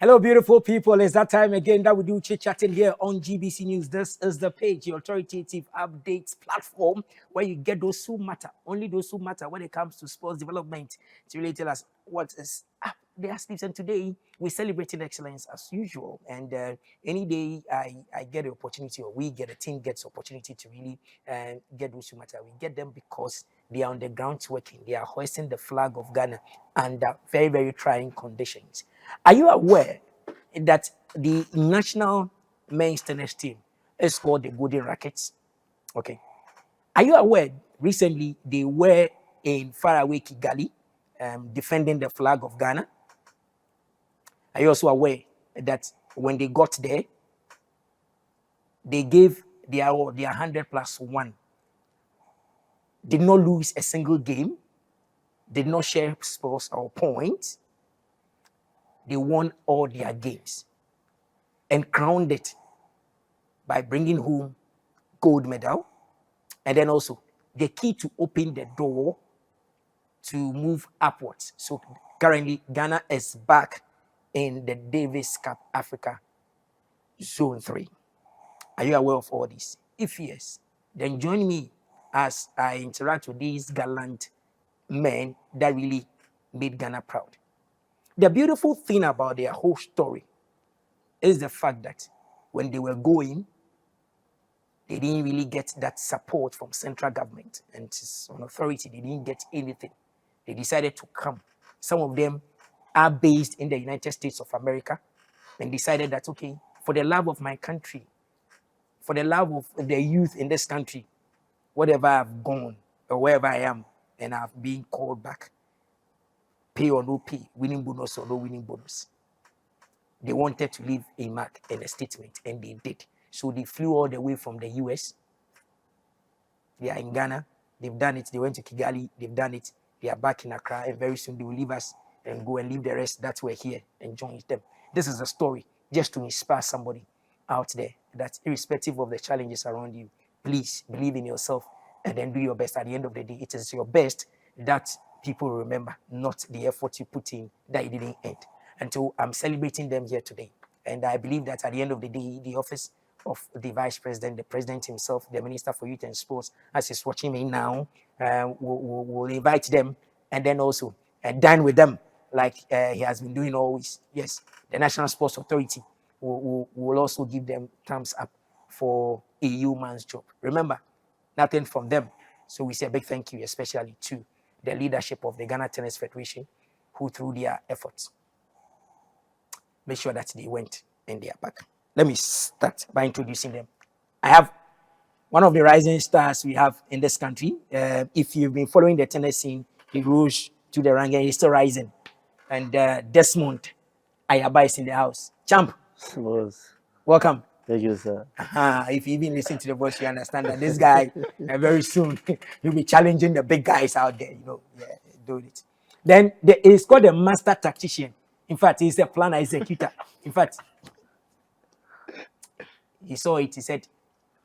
Hello, beautiful people. It's that time again that we do chit-chatting here on GBC News. This is the page, the authoritative updates platform, where you get those who matter, only those who matter when it comes to sports development. To really tell us what is up their sleeves. And today, we're celebrating excellence as usual. And any day I get the opportunity, or we get, a team gets opportunity to really get those who matter. We get them because they are on the ground working. They are hoisting the flag of Ghana under very, very trying conditions. Are you aware that the national men's tennis team is called the Golden Rackets? Okay. Are you aware recently they were in faraway Kigali defending the flag of Ghana? Are you also aware that when they got there, they gave their 100+1, did not lose a single game, did not share scores or points. They won all their games and crowned it by bringing home gold medal. And then also the key to open the door to move upwards. So currently Ghana is back in the Davis Cup Africa Zone 3. Are you aware of all this? If yes, then join me as I interact with these gallant men that really made Ghana proud. The beautiful thing about their whole story is the fact that when they were going, they didn't really get that support from central government and on authority. They didn't get anything. They decided to come. Some of them are based in the United States of America and decided that, okay, for the love of my country, for the love of the youth in this country, whatever I've gone or wherever I am and I've been called back, pay or no pay, winning bonus or no winning bonus. They wanted to leave a mark and a statement, and they did. So they flew all the way from the US. They are in Ghana. They've done it. They went to Kigali. They've done it. They are back in Accra, and very soon they will leave us and go and leave the rest that were here and join them. This is a story just to inspire somebody out there that irrespective of the challenges around you, please believe in yourself and then do your best. At the end of the day, it is your best that people remember, not the effort you put in that it didn't end. And so I'm celebrating them here today. And I believe that at the end of the day, the office of the vice president, the president himself, the minister for youth and sports, as he's watching me now, will invite them and then also dine with them like he has been doing always. Yes, the National Sports Authority will also give them thumbs up for a human's job. Remember, nothing from them. So we say a big thank you, especially to the leadership of the Ghana Tennis Federation, who through their efforts made sure that they went and they are back. Let me start by introducing them. I have one of the rising stars we have in this country. If you've been following the tennis scene, he rose to the rank and he's still rising. And Desmond Ayaaba is in the house. Champ, welcome. Thank you, sir. If you even listen to the voice, you understand that this guy, very soon, he'll be challenging the big guys out there. Do it. Then it's called a master tactician. In fact, he's a planner executor. In fact, he saw it. He said,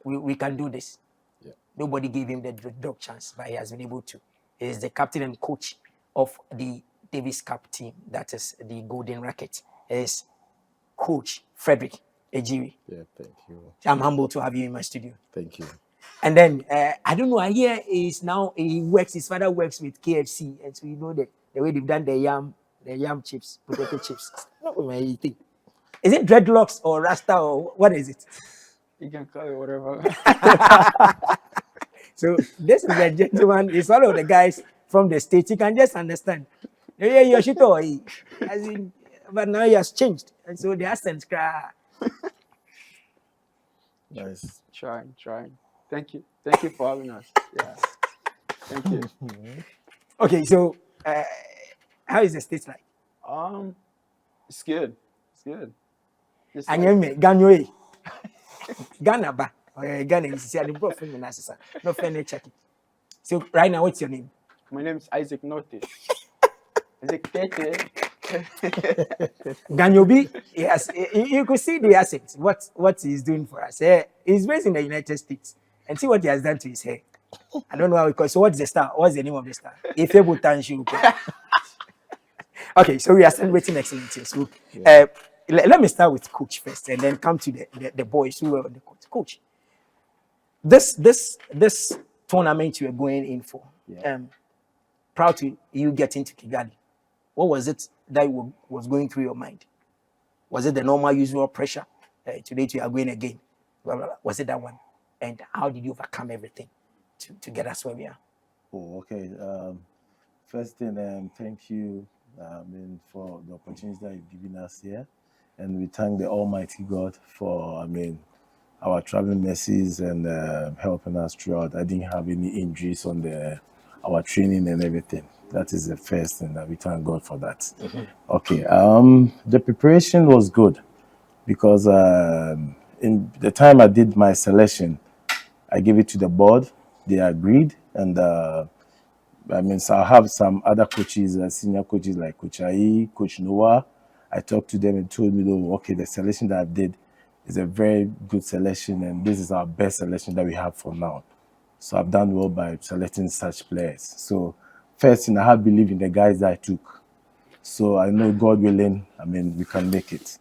we can do this. Yeah. Nobody gave him the dog chance, but he has been able to. He is the captain and coach of the Davis Cup team. That is the Golden Rackets. He is Coach Frederick Egyiri. Yeah, thank you. I'm humbled to have you in my studio. Thank you. And then, I don't know, I hear his father works with KFC. And so you know the way they've done the yam chips, potato chips. Not what I think. Is it dreadlocks or Rasta or what is it? You can call it whatever. So this is a gentleman. He's one of the guys from the States. You can just understand. Yeah, you're shit. But now he has changed. And so the accents cry. Nice. Trying. Thank you for having us. Yeah. Thank you. Okay, so how is the States like? It's good. And you me Ghana Ghana ba. Ghana is the bro from Minnesota. No friend check it. So right now, what's your name? My name is Isaac Nortey. Isaac Tete. Ganyobi, yes, you could see the assets, what he's doing for us. He's based in the United States, and see what he has done to his hair. I don't know how it calls. So what's the star? What's the name of the star? If you Okay, so we are celebrating excellence. So let me start with coach first, and then come to the boys who were on the coach. Coach, this tournament you were going in for, proud to you get into Kigali. What was it that was going through your mind? Was it the normal usual pressure? Today you are going again. Blah, blah, blah. Was it that one? And how did you overcome everything to get us where we are? Oh, okay. First thing, thank you for the opportunity that you've given us here. And we thank the Almighty God for, our traveling mercies and helping us throughout. I didn't have any injuries on our training and everything. That is the first thing that we thank God for that. Mm-hmm. Okay. The preparation was good because in the time I did my selection, I gave it to the board. They agreed, and so I have some other coaches, senior coaches like Coach Ai, Coach Noah. I talked to them and told me, oh, okay, the selection that I did is a very good selection, and this is our best selection that we have for now. So I've done well by selecting such players. So first thing, I have believed in the guys that I took. So I know, God willing, we can make it.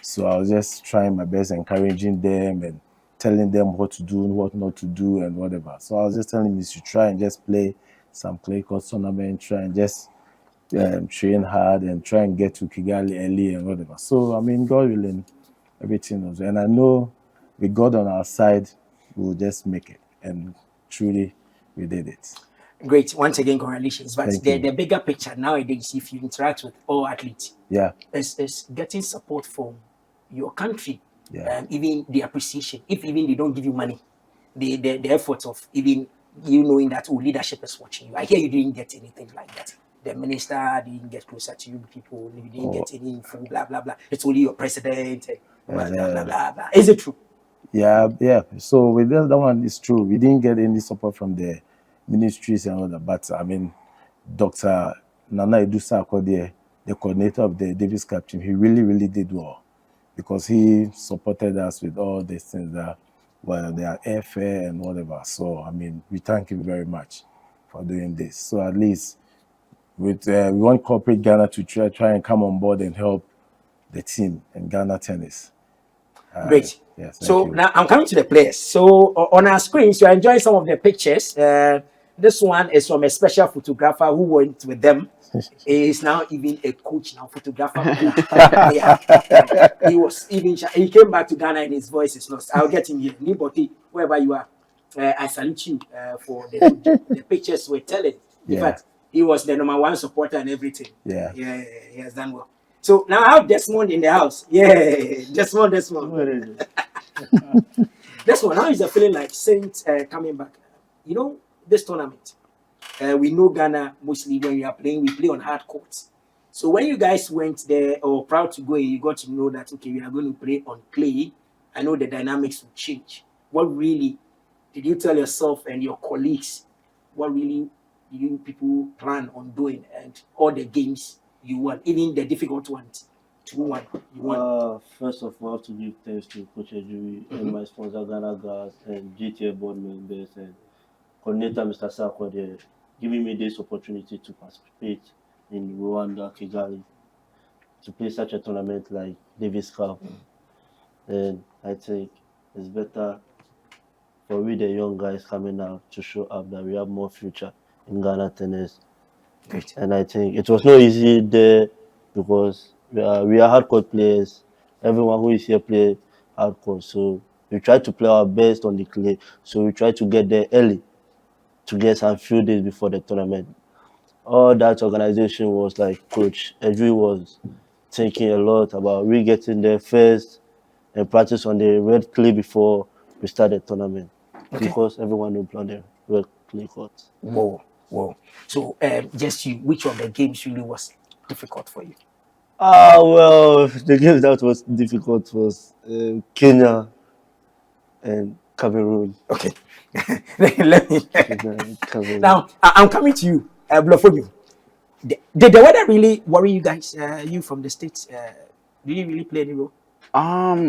So I was just trying my best, encouraging them and telling them what to do and what not to do and whatever. So I was just telling them you should try and just play some clay court tournament, try and just train hard and try and get to Kigali early and whatever. So, God willing, everything was. And I know with God on our side, we'll just make it. And truly, we did it. Great. Once again, congratulations. But Thank the you. bigger picture nowadays, if you interact with all athletes, is getting support from your country, even the appreciation. If even they don't give you money, the effort of even you knowing that leadership is watching you. I hear you didn't get anything like that. The minister didn't get closer to you people. You didn't get any info. Blah blah blah. It's only your president. Blah blah blah blah blah. Is it true? Yeah. So with that one, it's true. We didn't get any support from the ministries and all that. But Dr. Nana Edusa Akodie, the coordinator of the Davis Cup team, he really, really did well because he supported us with all these things that, they are airfare and whatever. So, we thank him very much for doing this. So at least we want corporate Ghana to try and come on board and help the team in Ghana tennis. Great. Yes, So thank you. now I'm coming to the players. So on our screens, you're enjoying some of the pictures. This one is from a special photographer who went with them. He is now even a coach now, photographer. He was even he came back to Ghana and his voice is lost. I'll get him here. Niboti, wherever you are, I salute you for the pictures we're telling. In fact, he was the #1 supporter and everything. Yeah, he has done well. So now I have Desmond in the house. Yeah, Desmond. Desmond, how is the feeling like Saint coming back? You know, this tournament, we know Ghana mostly when we are playing, we play on hard courts. So when you guys went there or proud to go, you got to know that, okay, we are going to play on clay. I know the dynamics will change. What really did you tell yourself and your colleagues? What really did you people plan on doing? And all the games you won, even the difficult ones, 2-1, you won. First of all, I have to give thanks to Coach Egyiri and my sponsor Ghana Gas and GTA board members and coordinator Mr. Sarkodie, giving me this opportunity to participate in Rwanda, Kigali, to play such a tournament like Davis Cup. And I think it's better for we the young guys coming out to show up that we have more future in Ghana tennis. Great. And I think it was not easy there because we are hardcore players. Everyone who is here play hardcore. So we try to play our best on the clay. So we try to get there early to get some few days before the tournament. All that organization was like Coach Egyiri was thinking a lot about we getting there first and practice on the red clay before we start the tournament. Okay. Because everyone will play on the red clay court. Whoa. So just you, which of the games really was difficult for you? Well, the game that was difficult was Kenya and Cameroon. Okay. Let me. Cameroon. Now, I'm coming to you, Blofobio. Did the weather really worry you guys? You from the States, did you really play any role?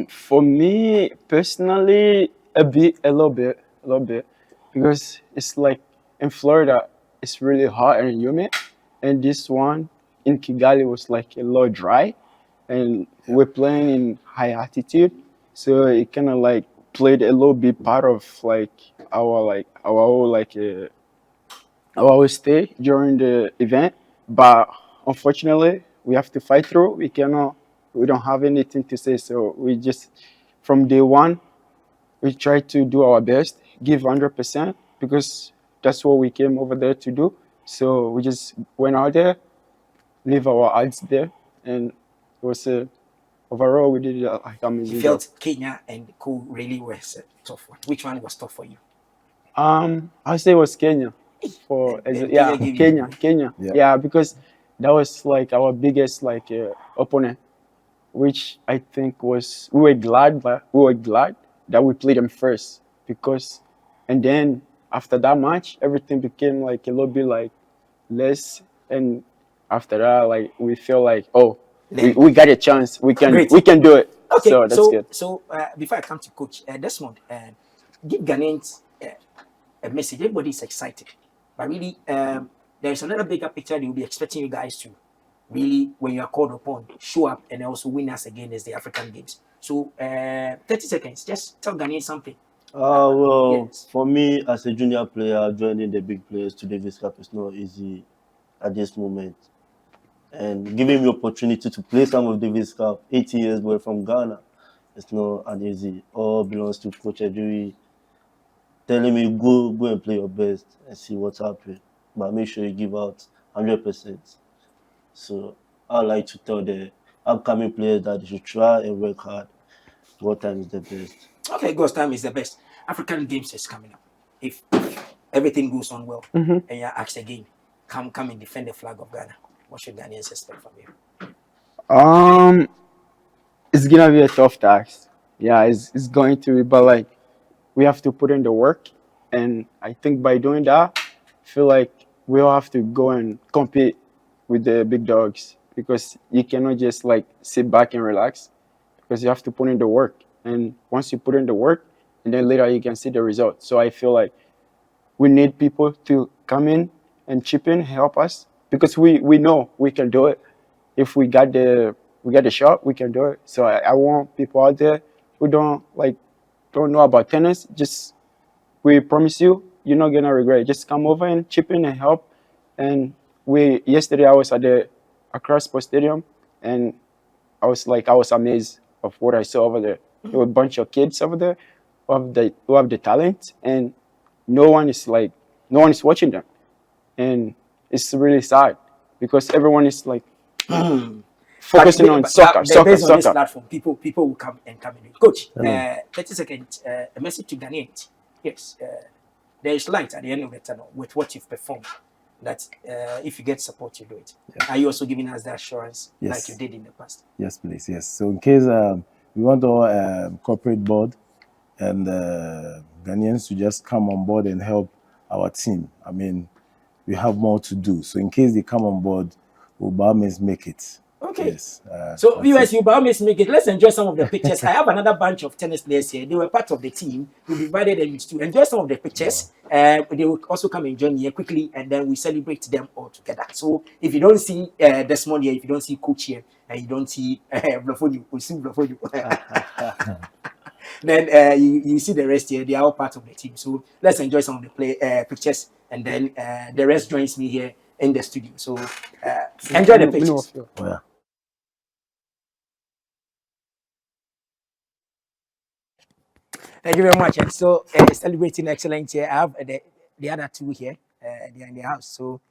For me personally, a little bit, because it's like in Florida, it's really hot and humid, and this one in Kigali was like a little dry. and we're playing in high altitude, so it kind of like played a little bit part of like our whole our stay during the event. But unfortunately, we have to fight through. We don't have anything to say, so we just from day one we try to do our best, give 100% because that's what we came over there to do. So we just went out there, leave our odds there, and it was overall we did like You amazing job. felt Kenya and Co really was a tough one. Which one was tough for you? I'd say it was Kenya. Kenya gave you- Kenya. Yeah. Yeah, because that was like our biggest opponent, which I think was we were glad that we played them first because, and then after that match everything became like a little bit like less, and after that like we feel like we got a chance, we can do it. Okay, So that's good. So before I come to Coach Desmond, give Ghanaians a message. Everybody is excited, but really, there's another bigger picture. They will be expecting you guys to really, when you are called upon, show up and also win us again as the African Games. So, 30 seconds. Just tell Ghanaians something. Well, Yes. for me as a junior player, joining the big players to Davis Cup is not easy at this moment. And giving me opportunity to play some of Davis Cup, 80 years away from Ghana, it's not an easy. All belongs to Coach Egyiri telling me go and play your best and see what's happening. But make sure you give out 100%. So I'd like to tell the upcoming players that they should try and work hard. What time is the best? Okay, God's time is the best. African Games is coming up. If everything goes on well and you're asked again, come and defend the flag of Ghana. What should Ghanaians expect from you? It's gonna be a tough task. Yeah, it's going to be, but like we have to put in the work, and I think by doing that, I feel like we'll have to go and compete with the big dogs because you cannot just like sit back and relax because you have to put in the work, and once you put in the work, and then later you can see the result. So I feel like we need people to come in and chip in, help us because we know we can do it. If we got the shot, we can do it. So I want people out there who don't know about tennis. Just we promise you're not gonna regret it. Just come over and chip in and help. And yesterday I was at the Accra Sports Stadium, and I was amazed of what I saw over there. There were a bunch of kids over there who have the talent, and no one is watching them, and it's really sad because everyone is like focusing on soccer. Based on this platform, people will come in. Coach, 30 seconds, a message to Ghanaians. Yes, there is light at the end of the tunnel with what you've performed. That if you get support, you do it. Yeah. Are you also giving us the assurance like you did in the past? Yes, please. Yes. So in case we want our corporate board and Ghanaians to just come on board and help our team. I mean, we have more to do. So in case they come on board, we'll by all means make it. Okay. Yes. So viewers, you by all means make it. Let's enjoy some of the pictures. I have another bunch of tennis players here. They were part of the team. We divided them into two. Enjoy some of the pictures. They will also come and join here quickly, and then we celebrate them all together. So if you don't see Desmond here, if you don't see Coach here, and you don't see Blafoni, we see Blafoni. Then you see the rest here. They are all part of the team. So let's enjoy some of the pictures, and then the rest joins me here in the studio. So enjoy the pictures. Yeah. Thank you very much. And so, celebrating excellence here, I have the other two here. They are in the house. So,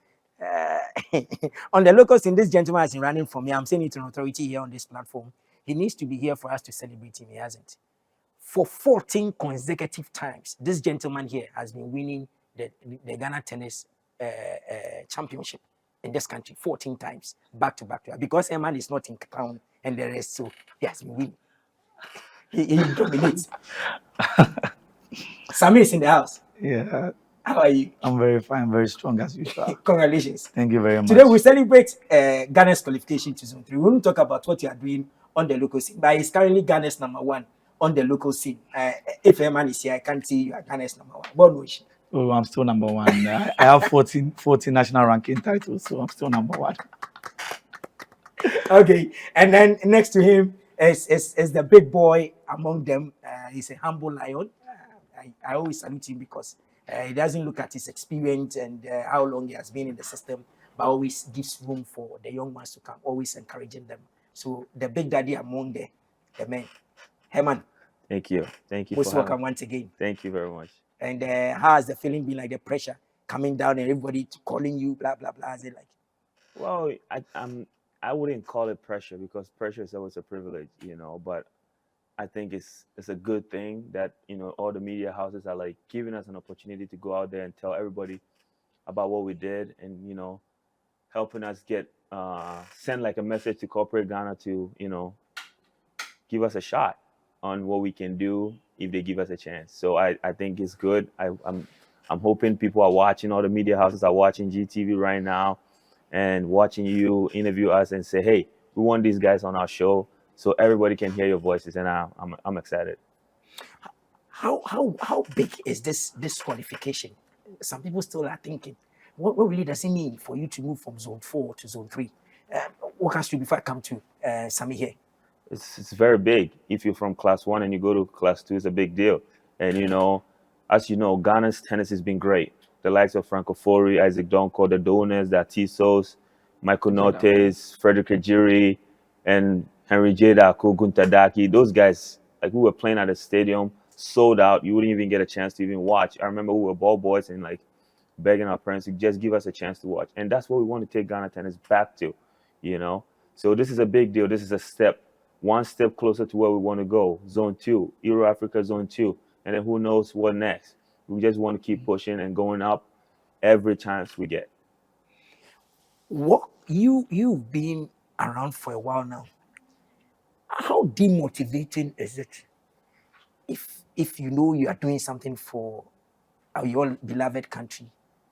on the locals, in this gentleman has been running for me. I'm saying it to an authority here on this platform. He needs to be here for us to celebrate him. He hasn't. For 14 consecutive times, this gentleman here has been winning the Ghana Tennis Championship in this country 14 times, back to back. Because Herman is not in town and the rest, so he has been winning. He dominates. Samir is in the house. Yeah. How are you? I'm very fine, very strong as usual. Congratulations. Thank you very much. Today we celebrate Ghana's qualification to Zone 3. We won't talk about what you are doing on the local scene, but it's currently Ghana's #1 on the local scene. If Herman is here, I can't see you are Ghana's #1. What was she? Oh, I'm still #1. I have 14 national ranking titles, so I'm still #1. Okay, and then next to him is the big boy among them. He's a humble lion. I always salute him because he doesn't look at his experience and how long he has been in the system, but always gives room for the young ones to come, always encouraging them. So the big daddy among the men, Herman, Thank you. Thank you most for welcome having. once again. Thank you very much. And how has the feeling been, like the pressure coming down and everybody calling you, blah blah blah? Is it like? Well, I wouldn't call it pressure because pressure is always a privilege, but I think it's a good thing that, all the media houses are like giving us an opportunity to go out there and tell everybody about what we did and, helping us get send like a message to corporate Ghana to, give us a shot on what we can do if they give us a chance. So I think it's good. I'm hoping people are watching, all the media houses are watching GTV right now and watching you interview us and say, hey, we want these guys on our show so everybody can hear your voices. And I'm excited. How big is this qualification? Some people still are thinking, what really does it mean for you to move from zone 4 to zone 3? What has to before I come to Sammy here? It's very big. If you're from class 1 and you go to class 2, it's a big deal. And as you know, Ghana's tennis has been great. The likes of Franco Fori, Isaac Donko, the Donors, the Atisos, Michael Nortey, Frederick Egyiri, and Henry Jada, Gunter Daki. Those guys, like, we were playing at a stadium, sold out. You wouldn't even get a chance to even watch. I remember we were ball boys and like begging our parents to just give us a chance to watch. And that's what we want to take Ghana tennis back to, So this is a big deal. This is a step, one step closer to where we want to go. Zone 2, Euro Africa Zone 2. And then who knows what next. We just want to keep pushing and going up every chance we get. What you've been around for a while now. How demotivating is it if you know you are doing something for your beloved country,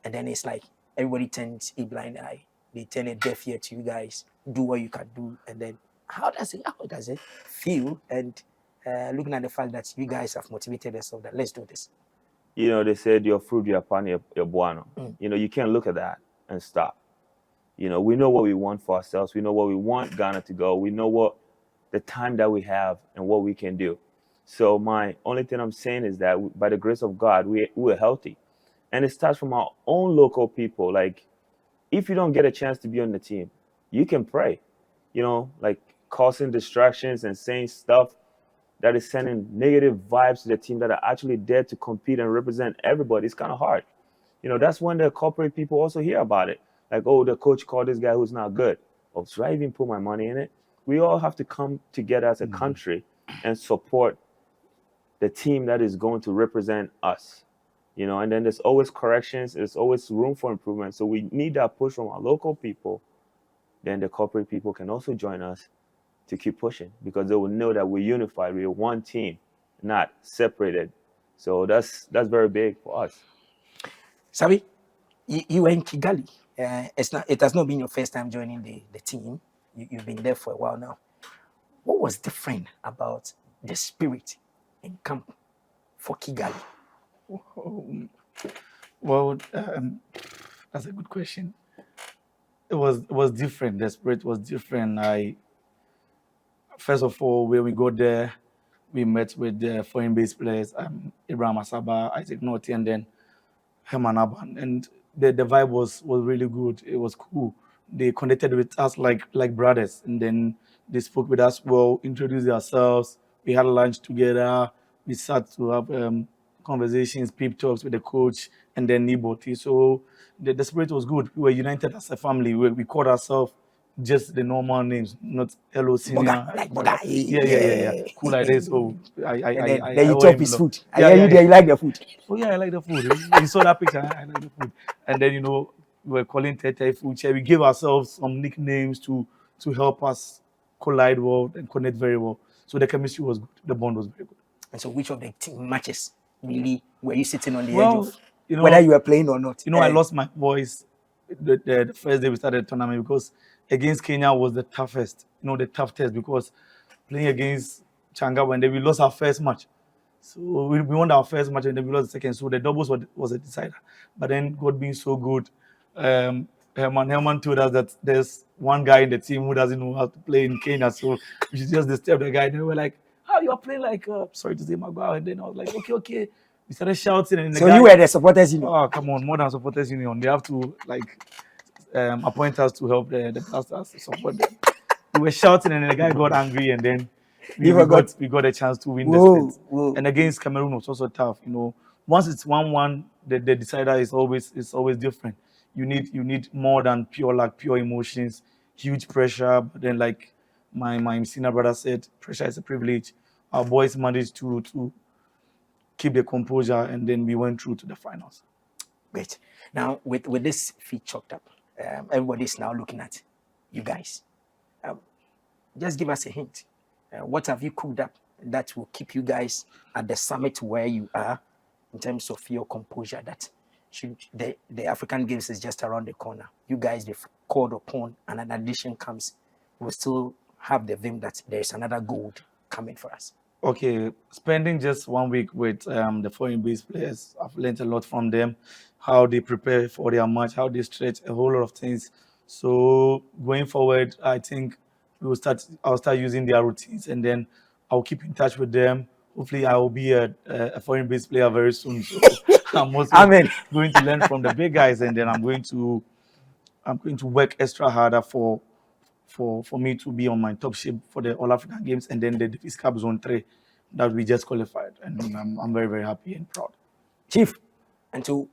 and then it's like everybody turns a blind eye, they turn a deaf ear to you guys, do what you can do, and then how does it feel? And looking at the fact that you guys have motivated yourself that let's do this. They said your fruit, your pan, your buono. You can't look at that and stop. We know what we want for ourselves. We know where we want Ghana to go. We know what the time that we have and what we can do. So my only thing I'm saying is that by the grace of God, we're healthy. And it starts from our own local people. Like, if you don't get a chance to be on the team, you can pray, like causing distractions and saying stuff that is sending negative vibes to the team that are actually there to compete and represent everybody. It's kind of hard. That's when the corporate people also hear about it. Like, oh, the coach called this guy who's not good. Oh, should I even put my money in it? We all have to come together as a country and support the team that is going to represent us. And then there's always corrections. There's always room for improvement. So we need that push from our local people. Then the corporate people can also join us to keep pushing because they will know that we're unified. We're one team, not separated. So that's very big for us. Sabi, you were in Kigali. It has not been your first time joining the team. You've been there for a while now. What was different about the spirit in camp for Kigali? Well, that's a good question. It was different. The spirit was different. First of all, when we got there, we met with the foreign-based players, Abraham Asaba, Isaac Nortey, and then Herman Abban, and the vibe was really good. It was cool. They connected with us like brothers, and then they spoke with us well, introduced themselves. We had lunch together. We sat to have conversations, peep talks with the coach, and then Niboti. So the spirit was good. We were united as a family. We called ourselves just the normal names, not Hello Senior. Boga. Yeah. Cool like this. So then you chop his food. You like the food. Oh yeah, I like the food. You saw that picture. I like the food. And then we were calling Tete food chair. We gave ourselves some nicknames to help us collide well and connect very well. So the chemistry was good. The bond was very good. And so, which of the team matches really were you sitting on the edge Well, of, whether you were playing or not? I lost my voice the first day we started the tournament because against Kenya was the toughest. The tough test because playing against Changa when we lost our first match. So we won our first match and then we lost the second. So the doubles was a decider. But then God being so good, Herman told us that there's one guy in the team who doesn't know how to play in Kenya, so we should just disturb the guy. And they were like, "How you are playing like sorry to say Maguire?" And then I was like, "Okay." We started shouting, and the So guy, you were the supporters union. oh come on, more than supporters union, they have to like appoint us to help the Blasters to support them. We were shouting, and then the guy got angry, and then we got a chance to win the state. And against Cameroon was also tough. Once it's 1-1, the decider is always different. You need more than pure luck, pure emotions, huge pressure. But then, like my senior brother said, pressure is a privilege. Our boys managed to keep the composure, and then we went through to the finals. Great. Now, with this feet chopped up, everybody's now looking at you guys. Just give us a hint. What have you cooked up that will keep you guys at the summit where you are in terms of your composure? That the African Games is just around the corner. You guys, they've called upon, and an addition comes. We'll still have the vim that there's another gold coming for us. Okay, spending just 1 week with the foreign-based players, I've learned a lot from them, how they prepare for their match, how they stretch, a whole lot of things. So going forward, I think I'll start using their routines, and then I'll keep in touch with them. Hopefully, I will be a foreign-based player very soon. So I'm also going to learn from the big guys, and then I'm going to work extra harder for me to be on my top shape for the All African Games, and then the Davis Cup Zone 3 that we just qualified, and I'm very, very happy and proud. Chief, and so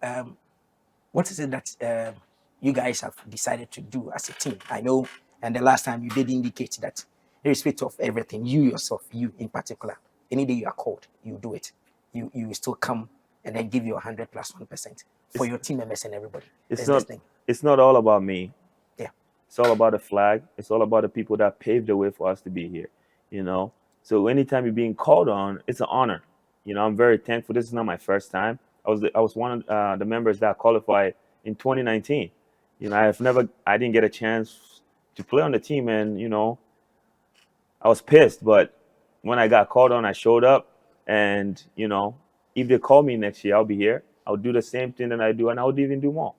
what is it that you guys have decided to do as a team? I know, and the last time you did indicate that, irrespective of everything, you yourself, you in particular, any day you are called, you do it. You still come and then give your 100 plus 1% for your team members and everybody. It's not all about me. Yeah. It's all about the flag. It's all about the people that paved the way for us to be here, So anytime you're being called on, it's an honor. I'm very thankful. This is not my first time. I was one of the members that qualified in 2019. I didn't get a chance to play on the team, and I was pissed. But when I got called on, I showed up, and if they call me next year, I'll be here. I'll do the same thing that I do, and I'll even do more.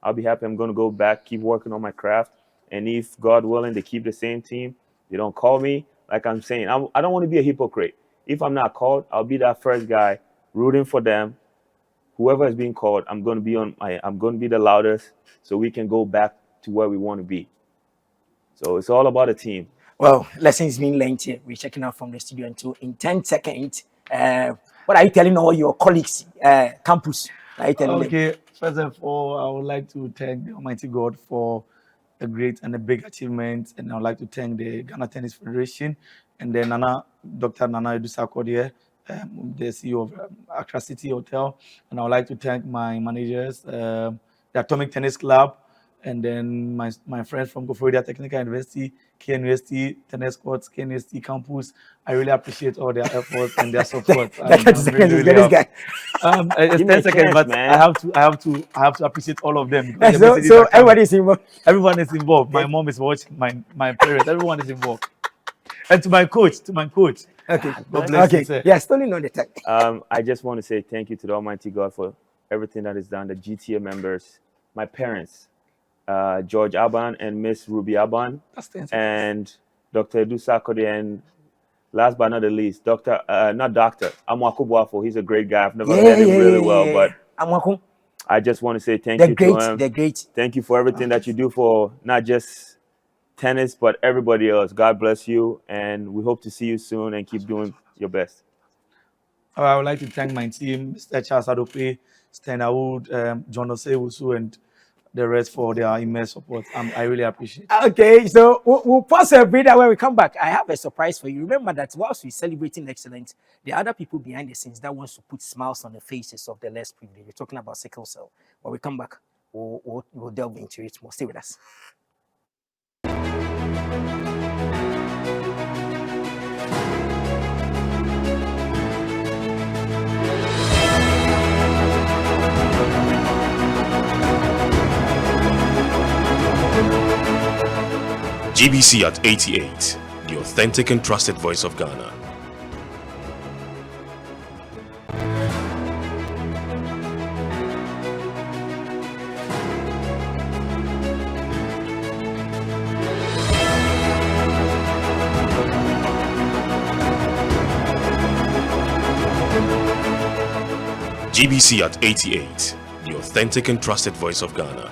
I'll be happy. I'm going to go back, keep working on my craft. And if God willing, they keep the same team, they don't call me. Like I'm saying, I don't want to be a hypocrite. If I'm not called, I'll be that first guy rooting for them. Whoever is being called, I'm going to be the loudest, so we can go back to where we want to be. So it's all about a team. Well, lessons being learned here. We're checking out from the studio in 10 seconds. What are you telling all your colleagues, campus? Are you telling them? First of all, I would like to thank the Almighty God for a great and a big achievement, and I would like to thank the Ghana Tennis Federation, and then Dr. Nana Edusakode, the CEO of Accra City Hotel, and I would like to thank my managers, the Atomic Tennis Club, and then my friends from Koforidua Technical University, KNUST Tennis Courts, KNUST Campus. I really appreciate all their efforts and their support. It's 10 seconds, but man. I have to appreciate all of them. So everybody is involved. Everyone is involved. My mom is watching. My parents. Everyone is involved. And to my coach. Okay. God bless you, sir. Yeah, still on the time. I just want to say thank you to the Almighty God for everything that is done. The GTA members, my parents, George Abban and Miss Ruby Abban, and Dr. Edusakode, and last but not the least, Amwaku Buafo. He's a great guy. I've never met him really well, but Amwaku. I just want to say thank you to him. They're great. Thank you for everything that you do for not just tennis, but everybody else. God bless you, and we hope to see you soon and keep doing your best. I would like to thank my team, Mr. Charles Adope, Stan Awood, John Osei, and the rest for their immense support. I really appreciate it. Okay, so we'll pause a bit when we come back. I have a surprise for you. Remember that whilst we're celebrating excellence, there are other people behind the scenes that wants to put smiles on the faces of the less privileged. We're talking about sickle cell. When we come back, we'll delve into it more. Stay with us. GBC at 88, the authentic and trusted voice of Ghana. GBC at 88, the authentic and trusted voice of Ghana.